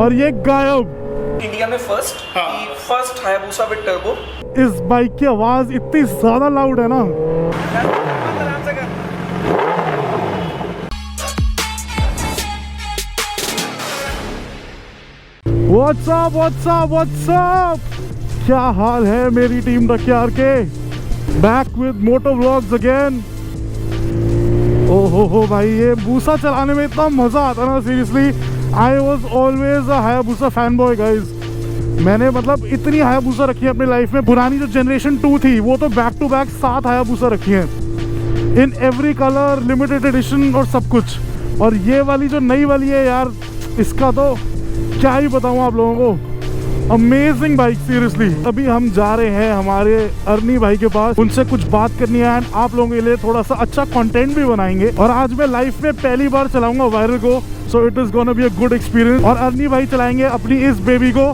और ये गायब। इंडिया में फर्स्ट हायाबुसा विद टर्बो। इस बाइक की आवाज इतनी ज्यादा लाउड है ना। What's up, what's up, what's up? क्या हाल है मेरी टीम रखियार के? Back with moto vlogs again. ओहो भाई, ये बूसा चलाने में इतना मजा आता ना, seriously I was always a Hayabusa fan boy guys. मैंने मतलब इतनी हायाबुसा रखी है अपनी लाइफ में। पुरानी जो जनरेशन 2 थी वो तो बैक टू बैक 7 हायाबुसा रखी हैं in every colour, limited edition और सब कुछ। और ये वाली जो नई वाली है यार, इसका तो क्या ही बताऊँ आप लोगों को। Amazing bike seriously. अभी हम जा रहे हैं हमारे अर्नी भाई के पास, उनसे कुछ बात करनी है एंड आप लोगों के लिए थोड़ा सा अच्छा कंटेंट भी बनाएंगे। और आज मैं लाइफ में पहली बार चलाऊंगा वायरल को, so it is gonna be a good experience. और अर्नी भाई चलाएंगे अपनी इस बेबी को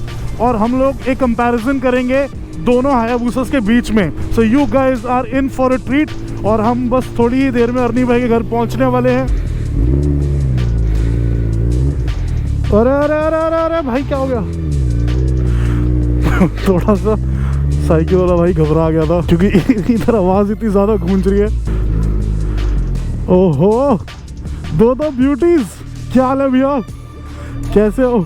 और हम लोग एक कंपैरिजन करेंगे दोनों हायाबुसास के बीच में। So you guys are in for a treat. और हम बस थोड़ी ही देर में अर्नी भाई के घर पहुंचने वाले हैं। अरे अरे अरे अरे अरे भाई, क्या हो गया? थोड़ा सा साइकिल वाला भाई घबरा गया था क्योंकि इधर आवाज इतनी ज्यादा गूंज रही है। ओहो, दो ब्यूटीज, क्या हाल है भैया, कैसे हो?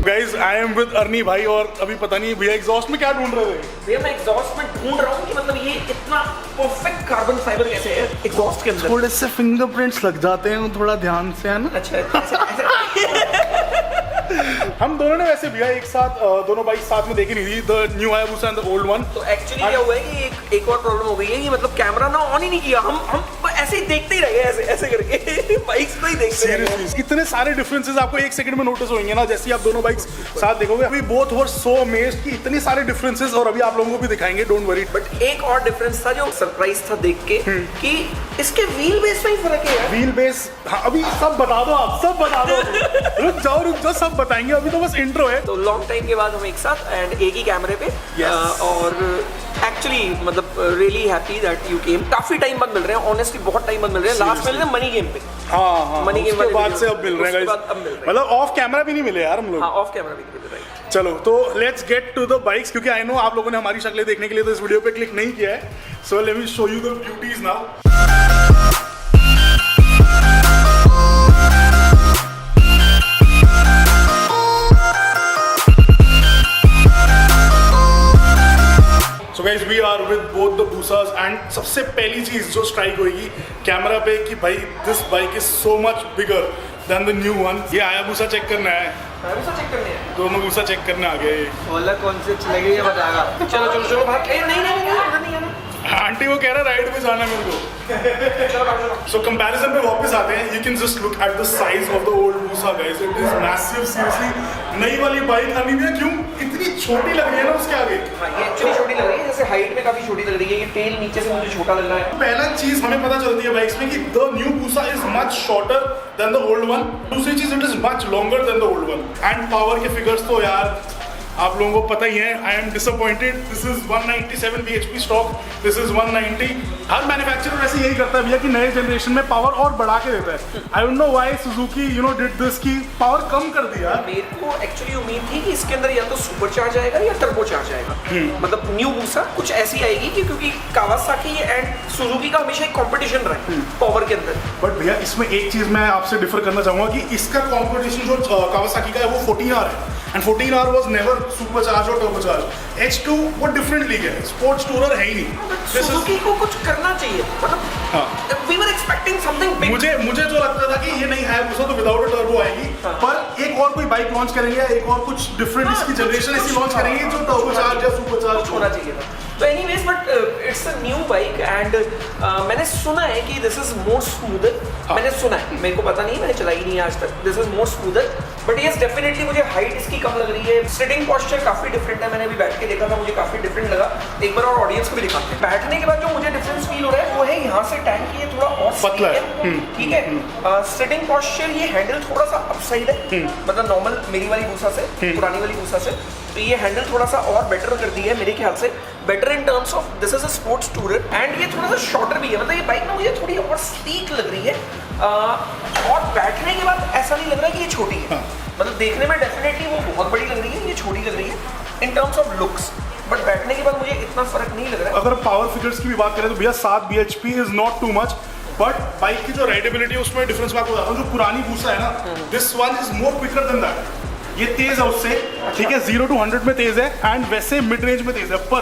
Guys I am with Arni भाई और अभी पता नहीं भैया एग्जॉस्ट में क्या ढूंढ रहे थे? भैया मैं एग्जॉस्ट में ढूंढ रहा हूँ कि मतलब ये इतना परफेक्ट कार्बन फाइबर कैसे है एग्जॉस्ट के अंदर। थोड़े से फिंगरप्रिंट्स लग जाते हैं थोड़ा ध्यान से, है ना? अच्छा हम दोनों ने वैसे भैया एक साथ दोनों बाइक साथ में देखी नहीं थी, the new Hayabusa and the old one. तो एक्चुअली क्या हुआ है कि एक और प्रॉब्लम हो गई है कि मतलब कैमरा ना ऑन ही नहीं किया, हम ऐसे ही देखते ही रह गए, ऐसे करके बाइक्स को ही देखते रहे। इतने सारे डिफरेंसेस आपको एक सेकंड में नोटिस होंगे ना, जैसे आप दोनों बाइक्स साथ देखोगे। अभी बोथ वर सो अमेज्ड कि इतने सारे डिफरेंसेस, और अभी आप लोगों को भी दिखाएंगे, डोंट वरी। बट एक और डिफरेंस था जो सरप्राइज था देख के कि इसके व्हील बेस में ही फर्क है यार। व्हील बेस, हाँ अभी सब बता दो, आप सब बता दो। रुक जाओ सब बताएंगे, अभी तो बस इंट्रो है। तो लॉन्ग टाइम के बाद हम एक साथ एंड एक ही कैमरे पे और एक्चुअली मतलब really happy that you came. काफी टाइम बाद मिल रहे हैं, ऑनेस्टली बहुत टाइम बाद मिल रहे हैं। लास्ट मिले थे मनी गेम पे। हाँ मनी गेम के बाद से अब मिल रहे हैं, मतलब ऑफ कैमरा भी नहीं मिले यार हम लोग। हाँ, ऑफ कैमरा भी नहीं मिले भाई। चलो तो let's get to the bikes, क्योंकि आई नो आप लोगों ने हमारी शक्लें देखने के लिए तो इस वीडियो पे क्लिक नहीं किया है। So let me show you the beauties now. So guys, we are with both the Busas and सबसे पहली चीज जो स्ट्राइक होगी कैमरा पे कि भाई this bike is so much bigger than the new one. ये हायाबुसा चेक करना है, हायाबुसा चेक करने है, दोनों बुसा चेक करने आ गए। ओला कौन से चलेगी ये बताएगा। चलो भाग। नहीं आना। आंटी वो कह रहा राइड पे जाना मेरे को। सो कंपैरिजन पे वापस आते हैं। You can just look at the size of the old Busa guys, it is massive seriously. नई वाली बाइक आनी है, क्यों इतनी छोटी लग रही है ना उसके आगे? हाँ, ये एक्चुअली छोटी लग रही है, जैसे हाइट में काफी छोटी लग रही है। ये टेल नीचे से मुझे छोटा लग रहा है। पहला चीज हमें पता चलती है बाइक्स में कि the new Busa is much shorter than the old one. दूसरी चीज, it is much longer than the old one. And power के फिगर्स तो यार आप लोगों को पता ही है। I am disappointed. This is 197 bhp stock, this is 190। हर मैन्युफैक्चरर वैसे यही करता है भैया कि नए जनरेशन में पावर और बढ़ा के देता है। I don't know why Suzuki did this की पावर कम कर दिया। मेरे को एक्चुअली उम्मीद थी कि इसके अंदर या तो सुपर चार्ज आएगा या टर्बो चार्ज आएगा। मतलब न्यू बुसा कुछ ऐसी आएगी कि क्योंकि कावासाकी एंड सुजुकी का हमेशा एक कंपटीशन रहा है पावर के अंदर। बट भैया इसमें एक चीज मैं आपसे डिफर करना चाहूंगा कि इसका कंपटीशन जो कावासाकी का है वो 14R है and 14R was never super charge और टर्बो चार्ज। H2 वो डिफरेंट लीग है, स्पोर्ट्स टूरर है ही नहीं। सुजुकी को कुछ करना चाहिए, मतलब we were expecting something big. मुझे जो लगता था कि ये नहीं है बुसा तो विदाउट अ टर्बो आएगी। पर एक और कोई बाइक लॉन्च करेंगे या एक और कुछ डिफरेंट इसकी जनरेशन ऐसी लॉन्च करेंगे जो टर्बो चार्ज या सुपर चार्ज होना चाहिए था। तो anyways but it's a new bike and मैंने सुना है कि दिस इज मोर स्मूदर। मैंने सुना है, मेरे को पता नहीं, मैंने चलाई नहीं आज तक। This is more smoother but yes definitely मुझे हाइट इसकी कम लग रही है। सिटिंग पोस्चर काफी डिफरेंट है, मैंने अभी बैठ के देखा था, मुझे काफी डिफरेंट लगा। एक बार और ऑडियंस को भी दिखाते हैं। बैठने के बाद जो मुझे डिफरेंस फील हो रहा है वो है यहाँ से टैंक की ये थोड़ा और पतला है, ठीक है। सिटिंग पोस्चर ये हैंडल थोड़ा सा अपसाइड है, मतलब नॉर्मल मेरी वाली बूसा से, पुरानी वाली बूसा से। तो ये हैंडल थोड़ा सा और बेटर कर दिया है मेरे ख्याल से, better in terms of this is a sports tourer and ये थोड़ा सा शॉर्टर भी है। मतलब ये बाइक ना मुझे थोड़ी और स्लीक लग रही है और बैठने के बाद ऐसा नहीं लग रहा कि ये छोटी है। मतलब देखने में डेफिनेटली वो बहुत बड़ी लग रही है, ये छोटी लग रही है in terms of looks, but बैठने के बाद मुझे इतना फर्क नहीं लग रहा है। अगर पावर फिगर्स की भी बात करें तो भैया 7 bhp is not too much, but bike की जो राइडेबिलिटी है उसमें डिफरेंस मैं आपको बताता हूँ। जो पुरानी बूसा है ना, this one is more quicker than that. ये तेज है उससे, ठीक है, 0 to 100 में तेज है, एंड वैसे मिड रेंज में तेज है, पर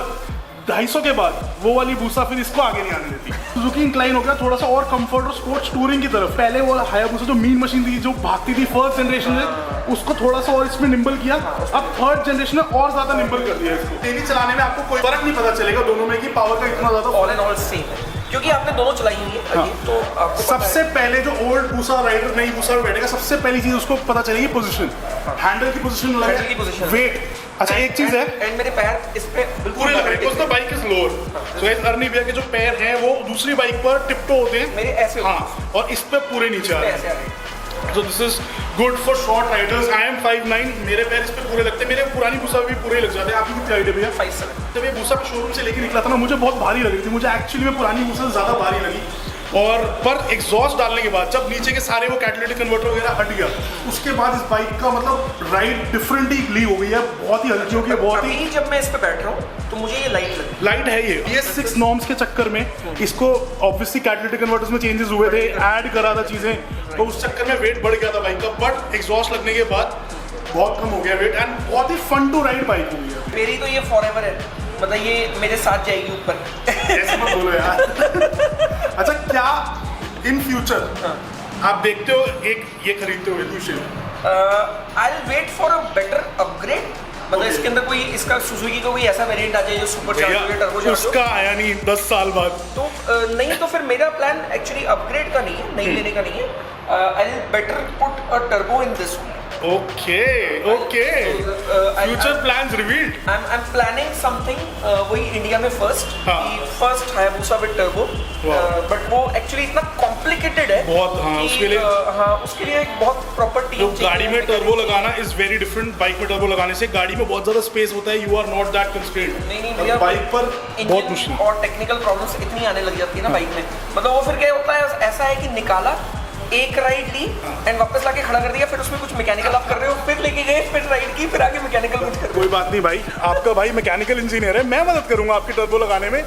250 के बाद वो वाली बूसा फिर इसको आगे नहीं आने देती। सुजुकी इंक्लाइन हो गया थोड़ा सा और कंफर्ट और स्पोर्ट्स टूरिंग की तरफ। पहले वो हायाबुसा जो मीन मशीन थी, जो भागती थी फर्स्ट जनरेशन में, उसको थोड़ा सा और इसमें निम्बल किया। अब थर्ड जनरेशन में और ज्यादा निम्बल कर दिया इसको। डेली चलाने में आपको कोई फर्क नहीं पता चलेगा दोनों में कि पावर का इतना ज्यादा। ऑल एंड ऑल सेम है, क्योंकि आपने दोनों चलाई हुई है अभी, तो आपको सबसे पहले जो ओल्ड बूसा राइडर नई बूसा में बैठेगा, सबसे पहली चीज उसको पता चलेगी पोजीशन, हैंडल की पोजीशन, हैंडल की position। वेट। अच्छा एक चीज है, एंड मेरे पैर इस पे बिल्कुल पूरे लग रहे हैं, बाइक इज लोअर, सो इस अर्नी भैया के जो पैर हैं वो दूसरी बाइक पर टिप्टो होते हैं मेरे ऐसे होते हैं। हाँ, और इस पे पूरे नीचे आ रहे ऐसे हैं। आ रहे हैं। So this is good for short riders. I am 5'9", मेरे पैर इस पे पूरे लगते हैं, मेरे पुरानी बूसा भी पूरे लग जाते हैं। आपकी कितनी हाइट है भैया? 5'7". जब ये बूसा पे शोरूम से लेके निकला था ना, मुझे बहुत भारी लग रही थी। मुझे एक्चुअली में पुरानी बूसा से ज़्यादा भारी लगी, और पर एग्जॉस्ट डालने के बाद जब नीचे के सारे वो कैटालिटिक कन्वर्टर वगैरह हट गया, उसके बाद इस बाइक का मतलब राइड डिफरेंटली हो गई है, बहुत ही हल्की हो गई है, बहुत ही। अभी जब मैं इस पे बैठ रहा हूँ तो मुझे ये लाइट लगी। लाइट है ये 6 नॉर्म्स के चक्कर में इसको ऑब्वियसली कैटालिटिक कन्वर्टर्स में चेंजेस हुए थे, ऐड करा था चीजें, तो उस चक्कर में वेट बढ़ गया था बाइक का, बट एग्जॉस्ट लगने के बाद बहुत कम हो गया वेट, एंड बहुत ही फन टू राइड बाइक हो गई है। मेरी तो ये फॉरएवर है, मतलब ये मेरे साथ जाएगी ऊपर। ऐसे मत बोलो यार। अच्छा, क्या इन फ्यूचर आप देखते हो एक ये खरीदते हो एल्यूशन? I will wait for a better upgrade, मतलब इसके अंदर कोई इसका सुजुकी का कोई ऐसा वेरिएंट आ जाए जो सुपर चार्ज हो, टर्बो चार्ज हो। उसका आया नहीं 10 साल बाद, तो नहीं, तो फिर मेरा प्लान एक्चुअली अपग्रेड का नहीं है, नहीं लेने का नहीं है। I will better put a turbo in this one. Okay okay, future plans revealed. I am planning something वही इंडिया में first, first Hayabusa with turbo, but वो एक्चुअली इतना कॉम्प्लिकेटेड है बहुत। हाँ, उसके लिए हाँ, उसके लिए एक बहुत प्रॉपर टीम तो गाड़ी में टर्बो लगाना इज वेरी डिफरेंट। बाइक में टर्बो लगाने से गाड़ी में बहुत ज्यादा स्पेस होता है, you are not that constrained. नहीं भैया, बाइक पर बहुत मुश्किल और टेक्निकल प्रॉब्लम्स इतनी आने लग जाती है ना बाइक में, मतलब वो फिर क्या होता है, ऐसा है कि निकाला, एक राइड ली एंड वापस लाके खड़ा कर दिया, फिर उसमें कुछ मैकेनिकल आप कर रहे हो, फिर लेके गए, फिर राइड की, फिर आगे मैकेनिकल कुछ कर। कोई बात नहीं भाई, आपका भाई मैकेनिकल इंजीनियर है, मैं मदद करूंगा आपकी टर्बो लगाने में।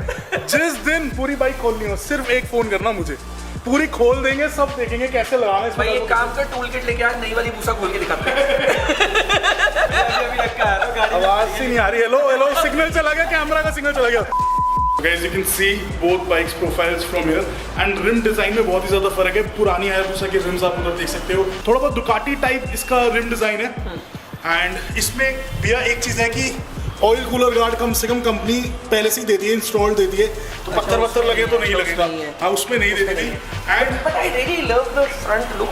जिस दिन पूरी बाइक खोलनी हो, सिर्फ एक फोन करना मुझे, पूरी खोल देंगे, सब देखेंगे कैसे लगाना है। भाई एक काम कर, टूल किट लेके आ, नई वाली बूसा खोल के दिखाते हैं। अभी रखा है गाड़ी, आवाज सी नहीं आ रही। हेलो हेलो, सिग्नल चला गया, कैमरा का सिग्नल चला गया। Guys, you can see both bikes profiles from here, and rim design में बहुत ही ज़्यादा फर्क है। पुरानी हायाबुसा के rims आप उधर देख सकते हो, थोड़ा बहुत दुकाटी टाइप इसका rim design है। एंड इसमें भैया एक चीज़ है कि ऑयल कूलर गार्ड कम से कम कंपनी पहले से ही देती है, इंस्टॉल देती है, तो पत्थर वत्थर लगे तो नहीं लगेगा। हाँ, उसमें नहीं देती थी। And but I really love the front look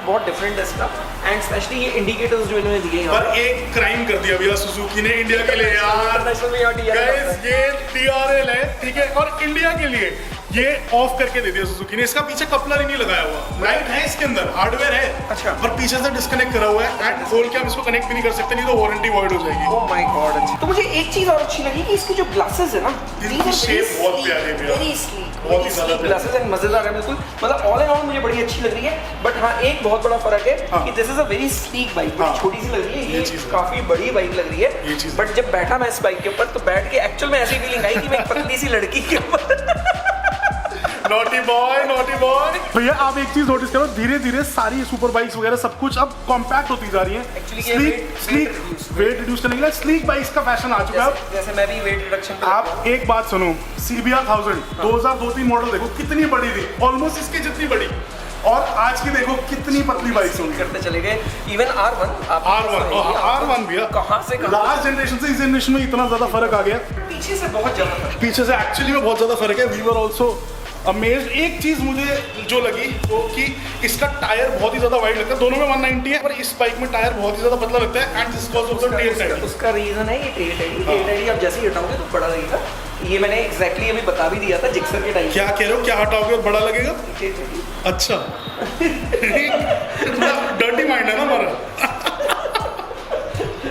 बहुत डिफरेंट है इसका, एंड स्पेशली ये इंडिकेटर्स जो इन्होंने दिए हैं। पर एक क्राइम कर दिया भैया सुजुकी ने इंडिया के लिए यार। Guys, ये TRL है, ठीक है, और इंडिया के लिए ये ऑफ करके दे दिया सुजुकी ने। इसका पीछे कपलर ही नहीं लगाया हुआ, लाइट है इसके अंदर, हार्डवेयर है, अच्छा, पर पीछे से डिस्कनेक्ट करा हुआ है, एंड खोल के हम इसको कनेक्ट भी नहीं कर सकते, नहीं तो वारंटी वॉइड हो जाएगी। Oh my God. अच्छा, तो मुझे एक चीज और अच्छी लगी कि इसकी जो ग्लासेस है ना, इनकी शेप बहुत प्यारी है भैया, वेरी स्लीक, बहुत ही ज्यादा ग्लासेस एंड मजेदार है बिल्कुल, मतलब ऑल एंड ऑल मुझे बड़ी अच्छी लग रही है। बट हाँ, एक बहुत बड़ा फर्क है कि this is a very sleek bike, बड़ी छोटी सी लग रही है, ये काफी बड़ी बाइक लग रही है, बट जब बैठा मैं इस बाइक के ऊपर, तो बैठ के एक्चुअल में ऐसी फीलिंग आई कि मैं एक पतली सी लड़की के ऊपर। Naughty boy, naughty boy. भैया आप एक चीज नोटिस करो, धीरे धीरे सारी सुपर बाइक्स वगैरह सब कुछ अब कॉम्पैक्ट होती जा रही है। स्लीक वेट रिड्यूस करने के लिए स्लीक बाइक्स का फैशन आ चुका है। जैसे मैं भी वेट रिडक्शन पे आप एक बात सुनो, CBR 1000 2002-3 मॉडल देखो कितनी बड़ी थी, ऑलमोस्ट इसके जितनी बड़ी, और आज की देखो कितनी पतली बाइक्स होंगी। करते चले गए। इवन R1 भैया कहाँ से लास्ट जनरेशन से इस जनरेशन में इतना ज्यादा फर्क आ गया, पीछे से बहुत ज्यादा फर्क, पीछे से एक्चुअली में बहुत ज्यादा फर्क है। We were also amazed. एक चीज मुझे जो लगी वो कि इसका टायर बहुत ही ज्यादा वाइड लगता है, दोनों में 190 है, पर इस बाइक में टायर बहुत ही ज्यादा पतला लगता है, and this because of the tail tyre. उसका रीजन है ये टेल टायर, आप जैसे ही हटाओगे तो बड़ा लगेगा। ये मैंने एग्जैक्टली अभी बता भी दिया था जिक्सर के टाइम। क्या कह रहे हो, क्या हटाओगे बड़ा लगेगा? अच्छा, डर्टी माइंड है ना हमारा।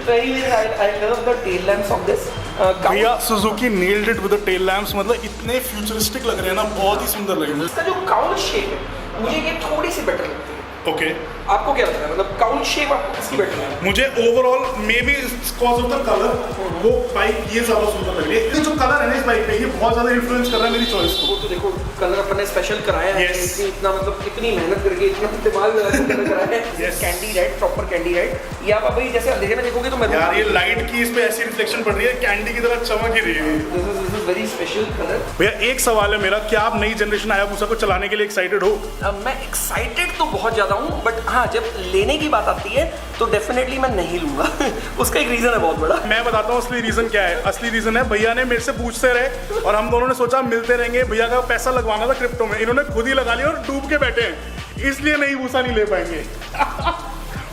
So anyways, I love the tail lamps of this. भैया Suzuki nailed it with the tail lamps, मतलब इतने फ्यूचरिस्टिक लग रहे हैं ना, बहुत ही सुंदर लग रहे हैं। इसका जो काउल शेप है, मुझे ये थोड़ी सी बेटर लगती है। ओके आपको क्या लगता है, मतलब काउच शेप आपको किसकी बेटर है? मुझे overall may be cause of the colour वो बाइक ये ज्यादा सुंदर लग रही है। ये जो कलर है ना इस बाइक पे ये बहुत ज्यादा इन्फ्लुएंस कर रहा है मेरी चॉइस को। वो तो देखो कलर अपन ने स्पेशल कराया है, Yes. इतना मतलब इतनी मेहनत करके इतना दिमाग लगा के कलर कराया है। Yes. Candy red, proper candy red. ये आप अभी जैसे अंधेरे में देखोगे तो मैं यार ये लाइट की इस पे ऐसी रिफ्लेक्शन पड़ रही है, कैंडी की तरह चमक ही रही है। This is very special colour. भैया एक सवाल है मेरा, क्या आप नई जनरेशन हायाबुसा को चलाने के लिए एक्साइटेड हो? मैं एक्साइटेड तो बहुत ज़्यादा हूँ, बट हाँ जब लेने की बात आती है तो डेफिनेटली मैं नहीं लूँगा। उसका एक रीज़न है बहुत बड़ा। मैं बताता हूँ असली रीजन क्या है। असली रीजन है भैया ने मेरे से पूछते रहे और हम दोनों ने सोचा मिलते रहेंगे। भैया का पैसा लगवाना था क्रिप्टो में, इन्होंने खुद ही लगा लिया और डूब के बैठे हैं, इसलिए नई भूसा नहीं ले पाएंगे।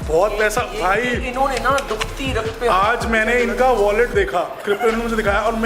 बहुत पैसा भाई। इन्होंने ना दुखती रक्त पे आज मैंने इनका वॉलेट देखा, क्रिप्टो इन्होंने मुझे दिखाया और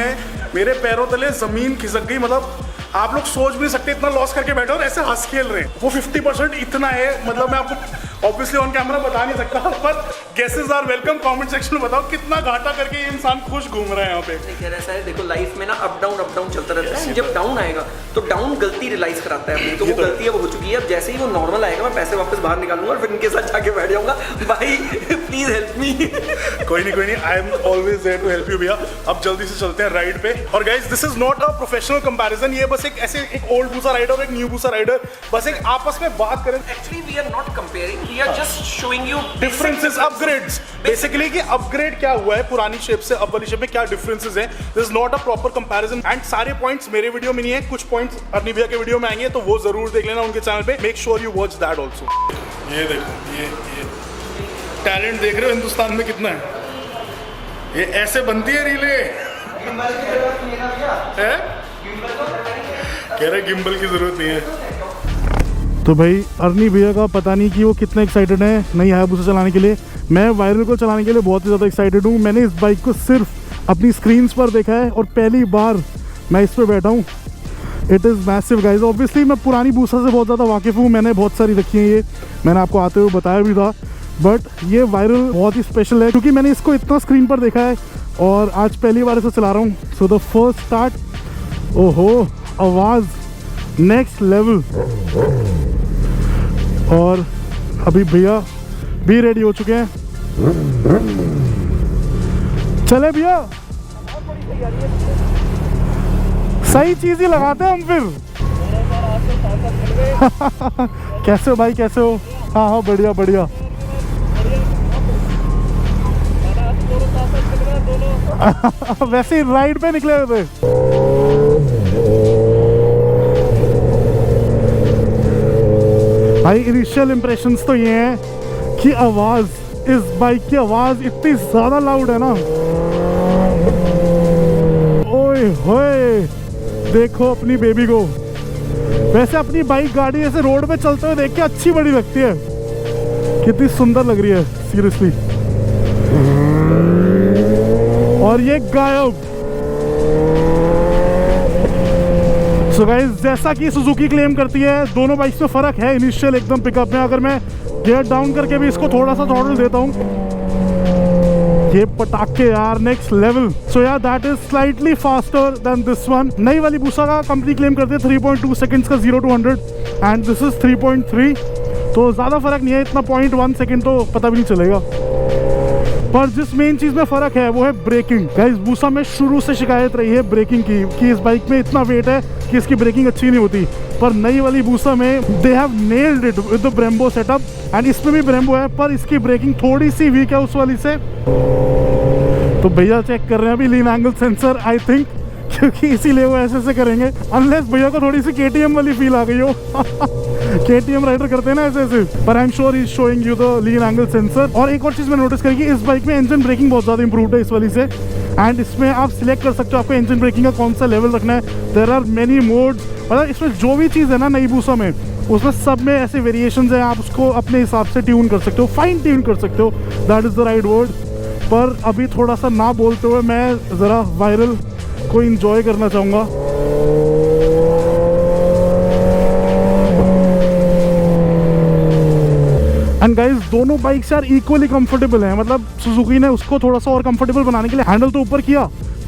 मेरे पैरों तले जमीन खिसक गई। मतलब आप लोग सोच भी नहीं सकते इतना लॉस करके बैठे और ऐसे हंस खेल रहे हैं। वो 50% इतना है, मतलब मैं आपको ऑब्वियसली ऑन कैमरा बता नहीं सकता, पर guesses are welcome. Comment section में बताओ कितना घाटा करके ये इंसान खुश घूम रहा है यहाँ पे। नहीं, खैर ऐसा है, देखो लाइफ में ना अप डाउन चलता रहता है। जब डाउन आएगा तो डाउन गलती रियलाइज कराता है अपनी, तो वो गलती अब हो चुकी है। अब जैसे ही वो नॉर्मल आएगा मैं पैसे वापस बाहर निकालूंगा और फिर इनके साथ जाके बैठ जाऊंगा। भाई प्लीज हेल्प मी। कोई नहीं, I am always there to help you भैया। अब जल्दी से चलते हैं राइड पे। और guys this is not a professional comparison, ये बस एक ओल्ड बूसा राइडर और एक न्यू बूसा राइडर बस एक आपस में बात करें। Actually we are not comparing, we are just showing you differences, upgrades. Basically कि अपग्रेड क्या हुआ है पुरानी शेप से अब वाली शेप में, क्या डिफरेंसेस हैं। This is not a proper comparison and सारे पॉइंट्स मेरे वीडियो में नहीं है, कुछ पॉइंट्स अर्नी भैया के वीडियो में आएंगे, तो वो जरूर देख लेना उनके चैनल पे। Make sure you watch that also. ये देखो ये टैलेंट देख रहे हो हिंदुस्तान में कितना है। ये ऐसे बनती है रीले है? कह रहे गिम्बल की जरूरत नहीं है। तो भाई अर्नी भैया का पता नहीं कि वो कितना एक्साइटेड है नई हायाबुसा चलाने के लिए। मैं वायरल को चलाने के लिए बहुत ही ज़्यादा एक्साइटेड हूँ। मैंने इस बाइक को सिर्फ अपनी स्क्रीन्स पर देखा है और पहली बार मैं इस पर बैठा हूँ। It is massive guys. Obviously मैं पुरानी बूसा से बहुत ज़्यादा वाकिफ़ हूँ, मैंने बहुत सारी रखी है, ये मैंने आपको आते हुए बताया भी था। बट ये वायरल बहुत ही स्पेशल है क्योंकि मैंने इसको इतना स्क्रीन पर देखा है और आज पहली बार इसे चला रहा हूँ। सो द फर्स्ट स्टार्ट, ओहो आवाज़ नेक्स्ट लेवल। और अभी भैया भी रेडी हो चुके हैं। चले भैया, सही चीज ही लगाते हैं हम फिर। कैसे हो भाई, कैसे हो? हाँ हाँ बढ़िया बढ़िया। वैसे ही राइड पे निकले हुए थे। भाई इनिशियल इम्प्रेशंस तो ये हैं कि आवाज़, इस बाइक की आवाज़ इतनी ज़्यादा लाउड है ना। ओए होए, देखो अपनी बेबी को। वैसे अपनी बाइक गाड़ी ऐसे रोड पे चलते हुए देख के अच्छी बड़ी लगती है, कितनी सुंदर लग रही है सीरियसली। और ये गायब। सो गाइस, जैसा कि सुजुकी क्लेम करती है दोनों बाइक्स में फ़र्क है इनिशियल एकदम पिकअप में। अगर मैं गियर डाउन करके भी इसको थोड़ा सा थ्रॉटल देता हूँ, ये पटाखे यार नेक्स्ट लेवल। सो यार that is slightly faster than this one. नई वाली बूसा का कंपनी क्लेम करते हैं 3.2 सेकंड्स का 0 to 100 एंड दिस इज 3.3, तो ज़्यादा फर्क नहीं है इतना। 0.1 सेकंड तो पता भी नहीं चलेगा। पर जिस मेन चीज़ में फ़र्क है वो है ब्रेकिंग। गाइस बूसा में शुरू से शिकायत रही है ब्रेकिंग की कि इस बाइक में इतना वेट है कि इसकी ब्रेकिंग अच्छी नहीं होती। पर नई वाली बूसा में they have nailed it with the Brembo setup and इसमें भी ब्रेम्बो है, पर इसकी ब्रेकिंग थोड़ी सी वीक है उस वाली से। तो भैया चेक कर रहे हैं अभी लीन एंगल सेंसर, आई थिंक, क्योंकि इसीलिए वो ऐसे करेंगे। अनलेस भैया को थोड़ी सी KTM वाली फील आ गई हो। KTM राइडर करते हैं ना ऐसे, पर I am sure he is showing you the lean angle sensor. और एक और चीज़ मैंने नोटिस करी कि इस बाइक में इंजन ब्रेकिंग बहुत ज़्यादा इंप्रूव्ड है इस वाली से। एंड इसमें आप सिलेक्ट कर सकते हो आपको इंजन ब्रेकिंग का कौन सा लेवल रखना है। देयर आर मेनी मोड्स, मतलब इसमें जो भी चीज़ है ना नई बूसा में, उसमें सब में ऐसे वेरिएशंस हैं, आप उसको अपने हिसाब से ट्यून कर सकते हो, फाइन ट्यून कर सकते हो, that is the right word. पर अभी थोड़ा सा ना बोलते हुए मैं ज़रा वायरल को इंजॉय करना चाहूँगा। एंड गाइज दोनों बाइक्स यार इक्वली कंफर्टेबल हैं। मतलब सुजुकी ने उसको थोड़ा सा और कंफर्टेबल बनाने के लिए हैंडल तो ऊपर किया,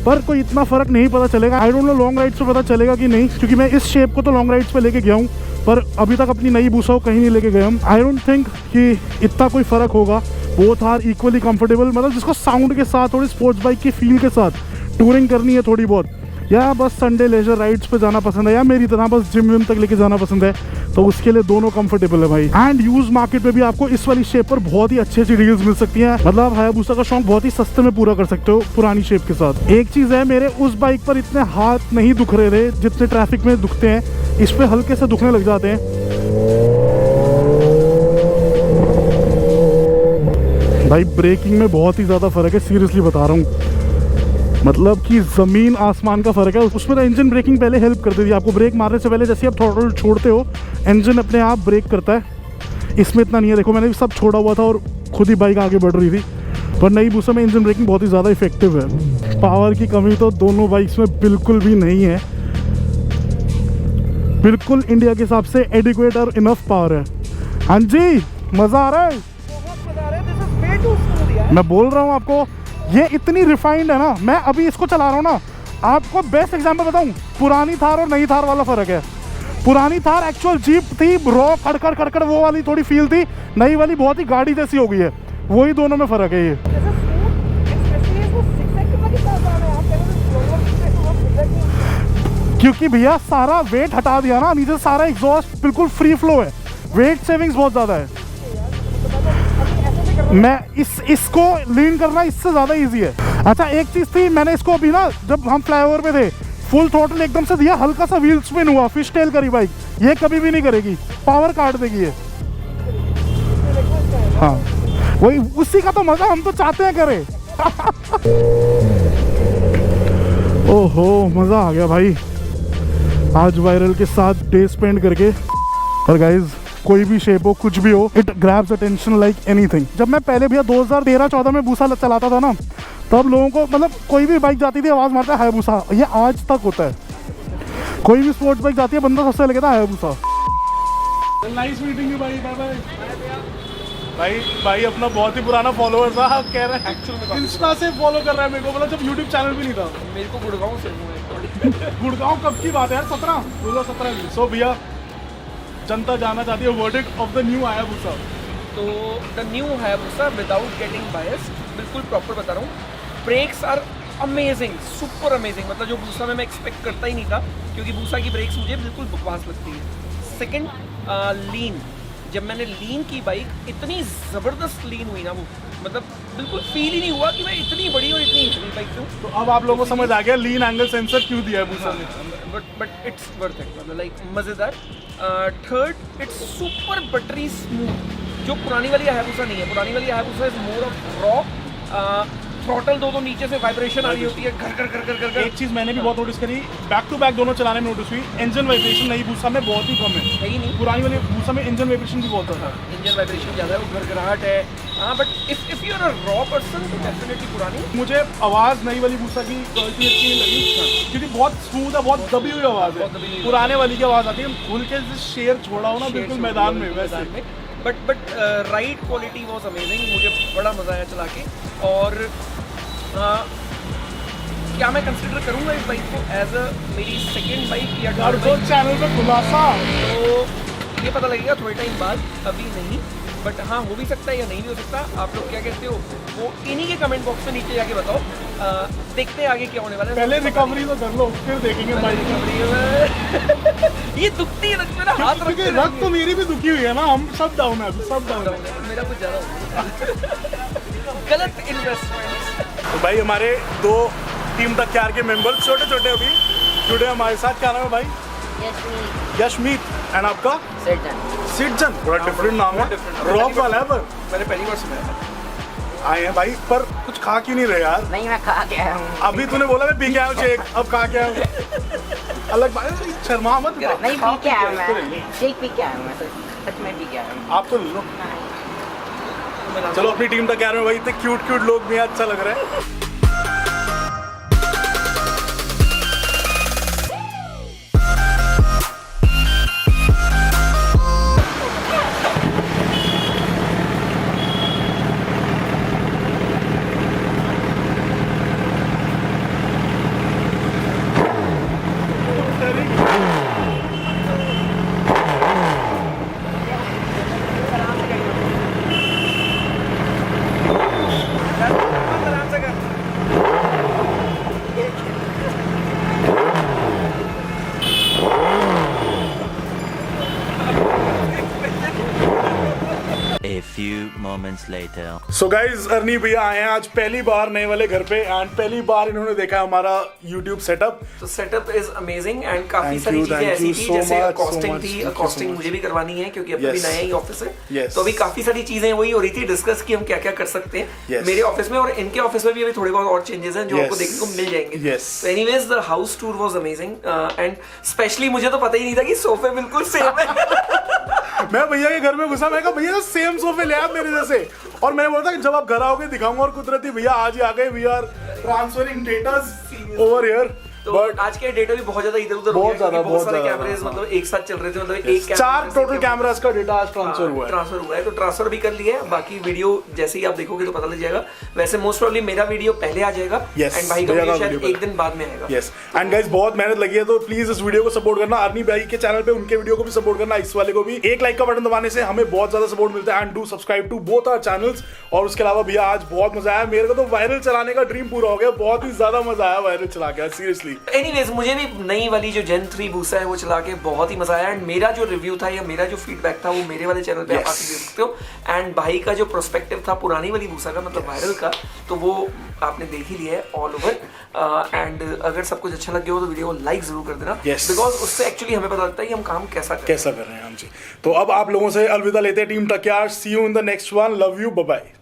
पर कोई इतना फ़र्क नहीं पता चलेगा। I don't know long rides पे पता चलेगा कि नहीं, क्योंकि मैं इस शेप को तो लॉन्ग राइड्स पे लेके गया हूँ, पर अभी तक अपनी नई बूसा को कहीं नहीं लेके गए हम। आई डोंट थिंक कि इतना कोई फ़र्क होगा। बोथ आर इक्वली कंफर्टेबल, मतलब जिसको साउंड के साथ थोड़ी स्पोर्ट्स बाइक की फील के साथ टूरिंग करनी है थोड़ी बहुत, या बस संडे लेजर राइड्स पे जाना पसंद है, या मेरी तरह बस जिम विम तक लेके जाना पसंद है, तो उसके लिए दोनों कंफर्टेबल है भाई। एंड यूज मार्केट पे भी आपको इस वाली शेप पर बहुत ही अच्छी अच्छी डील्स मिल सकती हैं। मतलब हायाबुसा का शौक बहुत ही सस्ते में पूरा कर सकते हो पुरानी शेप के साथ। एक चीज़ है, मेरे उस बाइक पर इतने हाथ नहीं दुख रहे थे जितने ट्रैफिक में दुखते हैं, इस पे हल्के से दुखने लग जाते हैं भाई। ब्रेकिंग में बहुत ही ज़्यादा फ़र्क है, सीरियसली बता रहा हूँ। मतलब कि ज़मीन आसमान का फ़र्क है। उसमें तो इंजन ब्रेकिंग पहले हेल्प कर देती है आपको, ब्रेक मारने से पहले जैसे आप थ्रॉटल छोड़ते हो इंजन अपने आप ब्रेक करता है। इसमें इतना नहीं है। देखो मैंने भी सब छोड़ा हुआ था और खुद ही बाइक आगे बढ़ रही थी। पर नई बूसा में इंजन ब्रेकिंग बहुत ही ज़्यादा इफेक्टिव है। पावर की कमी तो दोनों बाइक्स में बिल्कुल भी नहीं है, बिल्कुल इंडिया के हिसाब से एडिक्वेट और इनफ पावर है। हाँ जी, मज़ा आ रहा है, मैं बोल रहा हूँ आपको। ये इतनी रिफाइंड है ना, मैं अभी इसको चला रहा हूँ ना, आपको बेस्ट एग्जांपल बताऊँ, पुरानी थार और नई थार वाला फ़र्क है। पुरानी थार एक्चुअल जीप थी, रॉ खड़खड़ खड़खड़ वो वाली थोड़ी फील थी, नई वाली बहुत ही गाड़ी जैसी हो गई है। वही दोनों में फ़र्क है ये। क्योंकि भैया सारा वेट हटा दिया ना, नीचे सारा एग्जॉस्ट बिल्कुल फ्री फ्लो है, वेट सेविंग्स बहुत ज़्यादा है। मैं इसको लीन करना इससे ज़्यादा इजी है। अच्छा एक चीज़ थी, मैंने इसको अभी ना जब हम फ्लाईओवर पे थे फुल थ्रॉटल एकदम से दिया, हल्का सा व्हील स्पिन हुआ, फिश टेल करी बाइक। ये कभी भी नहीं करेगी, पावर काट देगी ये। हाँ वही, उसी का तो मज़ा हम तो चाहते हैं करे। ओहो मज़ा आ गया भाई आज वायरल के साथ डे स्पेंड करके। और गाइज कोई भी शेप हो, कुछ भी हो, it grabs attention like anything. जब मैं पहले भैया 2013-14 में बूसा चलाता था ना, तब लोगों को मतलब कोई भी बाइक जाती थी आवाज़ मारता है हायाबुसा। ये आज तक होता है, कोई भी स्पोर्ट्स बाइक जाती है बंदा सबसे लगता है हायाबुसा। नाइस मीटिंग यू भाई, बाय बाय। भाई अपना बहुत ही पुराना फॉलोअर था, आप कह रहे हैं एक्चुअल में इंस्टा से फॉलो कर रहा है मेरे को, मतलब जब यूट्यूब चैनल भी नहीं था। मेरे को गुड़गांव से गुड़गांव कब की बात है यार, 2017 में। सो भैया जनता जानना चाहती है verdict of the new Hayabusa. तो the new Hayabusa without getting bias, बिल्कुल प्रॉपर बता रहा हूँ, brakes are amazing, super amazing. मतलब जो बूसा में मैं एक्सपेक्ट करता ही नहीं था, क्योंकि बूसा की ब्रेक्स मुझे बिल्कुल बकवास लगती है। सेकंड लीन, जब मैंने लीन की बाइक, इतनी ज़बरदस्त लीन हुई ना वो, मतलब बिल्कुल फील ही नहीं हुआ कि मैं इतनी बड़ी और इतनी हेवी बाइक हूँ। तो अब आप लोगों को समझ आ गया लीन एंगल सेंसर क्यों दिया है बूसा ने। बट इट्स वर्थ इट, मतलब लाइक मज़ेदार। Third, it's super buttery smooth, जो पुरानी वाली हायाबुसा नहीं है। पुरानी वाली Hayabusa is more of raw, throttle दो नीचे से वाइब्रेशन आ रही होती है, घर घर घर घर घर। एक चीज़ मैंने भी बहुत नोटिस करी, बैक टू बैक दोनों चलाने में नोटिस हुई, इंजन वाइब्रेशन नई बूसा में बहुत ही कम है ही नहीं। पुरानी वाली बूसा में इंजन वाइब्रेशन भी बहुत ज़्यादा है। इंजन वाइब्रेशन ज़्यादा है, वो घरघराहट है। हाँ, but if you are a raw person तो डेफिनेटली पुरानी। मुझे आवाज़ नई वाली बूसा की क्वालिटी अच्छी नहीं लगी, क्योंकि बहुत स्मूथ है, बहुत दबी हुई आवाज़ है। पुराने वाली की आवाज़ आती है, खुल के शेर छोड़ा हो ना बिल्कुल मैदान में वैसे। But ride quality was amazing, मुझे बड़ा मज़ा आया चला के। और क्या मैं कंसिडर करूँगा इस बाइक को एज अ मेरी सेकेंड बाइक या थर्ड बाइक? चैनल पे खुलासा तो ये पता लगेगा थोड़े टाइम बाद, अभी नहीं। बट हाँ, हो भी सकता है या नहीं भी हो सकता। आप लोग क्या कहते हो वो इन्हीं के कमेंट बॉक्स में नीचे जाके बताओ। देखते हैं आगे क्या होने वाला है। पहले रिकवरी तो कर लो, फिर देखेंगे बाइक रिकवरी। ये दुखती है, मेरा हाथ रख के रख तो मेरी भी दुखी हुई है ना, हम सब डाउन है, सब डाउन है। मेरा कुछ ज़्यादा हो गलत इन्वेस्टमेंट। तो भाई हमारे दो टीम तक के मेंबर्स छोटे छोटे अभी जुड़े हमारे साथ। क्या नाम है भाई? यशमीत। एंड आपका? सिटजन। बड़ा डिफरेंट नाम है, रॉक वाला है। पर मैंने पहली बार सुना आए हैं भाई, पर कुछ खा क्यों नहीं रहे यार? नहीं, मैं खा के आया हूँ। अभी तूने बोला मैं पी के आया हूँ शेक, अब खा के आया हूँ। अलग बात है, शर्मा मत। नहीं, पी के आया मैं, शेक पी के आया हूँ, मैं सच में पी के आया हूँ। आप तो ले लो। चलो अपनी टीम तक कह रहे हो भाई, इतने क्यूट क्यूट लोग भी अच्छा लग रहा है। moments later. So guys Arni भैया आए हैं आज पहली बार नए वाले घर पे एंड पहली बार इन्होंने देखा हमारा YouTube सेटअप. तो सेटअप इज अमेजिंग एंड काफी Thank सारी you, चीजें thank ऐसी you थी so जैसे much, so अकॉस्टिंग much, थी. thank you so अकॉस्टिंग much. मुझे भी करवानी है क्योंकि अभी Yes. नया ही ऑफिस है. Yes. तो अभी काफी सारी चीजें वही हो रही थी डिस्कस की हम क्या क्या कर सकते हैं Yes. मेरे ऑफिस में, और इनके ऑफिस में भी अभी थोड़े बहुत और चेंजेस हैं जो Yes. आपको देखने को मिल जाएंगे. Yes. तो anyways the house tour was amazing and specially मुझे तो पता ही नहीं था कि सोफे बिल्कुल सेम है. मैं भैया के घर में घुसा, मैं कहा भैया सेम सोफे ले आप मेरे जैसे. और मैंने बोला था कि जब आप घर आओगे दिखाऊंगा, और कुदरती भैया आज ही आ गए. We are transferring datas over here. तो बट आज के डेटा भी बहुत ज्यादा इधर उधर बहुत ज्यादा, बहुत सारे बहुत कैमरेज ज्यादा, मतलब एक साथ चल रहे थे. मतलब एक 4 टोटल कैमरास का डेटा आज ट्रांसफर हुआ है. ट्रांसफर हुआ है. तो ट्रांसफर भी कर लिया है. बाकी वीडियो जैसे ही आप देखोगे तो पता लग जाएगा. वैसे मोस्ट प्रोबब्ली मेरा वीडियो पहले आ जाएगा Yes, एंड भाई का भैया का वीडियो शायद video एक दिन बाद में आएगा. यस एंड गाइस बहुत मेहनत लगी है, तो प्लीज इस वीडियो को सपोर्ट करना. अर्नी भाई के चैनल पे उनके वीडियो को भी सपोर्ट करना, इस वाले को भी. एक लाइक का बटन दबाने से हमें बहुत ज्यादा सपोर्ट मिलता है. And do subscribe to both our channels. और उसके अलावा भैया आज बहुत मजा आया. मेरे को तो वायरल चलाने का ड्रीम पूरा हो गया. बहुत ही ज्यादा मजा आया वायरल चला के, सीरियसली. एनीवेज मुझे भी नई वाली जो Gen 3 बूसा है वो चला के बहुत ही मजा आया. एंड मेरा जो रिव्यू था या मेरा जो फीडबैक था वो मेरे वाले चैनल पे आप Yes. आके देख सकते हो. एंड भाई का जो प्रोस्पेक्टिव था पुरानी वाली बूसा का मतलब वायरल का, तो वो आपने देख ही लिया है ऑल ओवर. एंड अगर सब कुछ अच्छा लगे हो तो वीडियो को लाइक जरूर कर देना. Yes. बिकॉज उससे एक्चुअली हमें पता लगता है कि हम काम कैसा कर रहे हैं. कैसा कर रहे हैं हम जी. तो अब आप लोगों से अलविदा लेते हैं. टीम टकियार, see you in the next one. Love you, bye bye.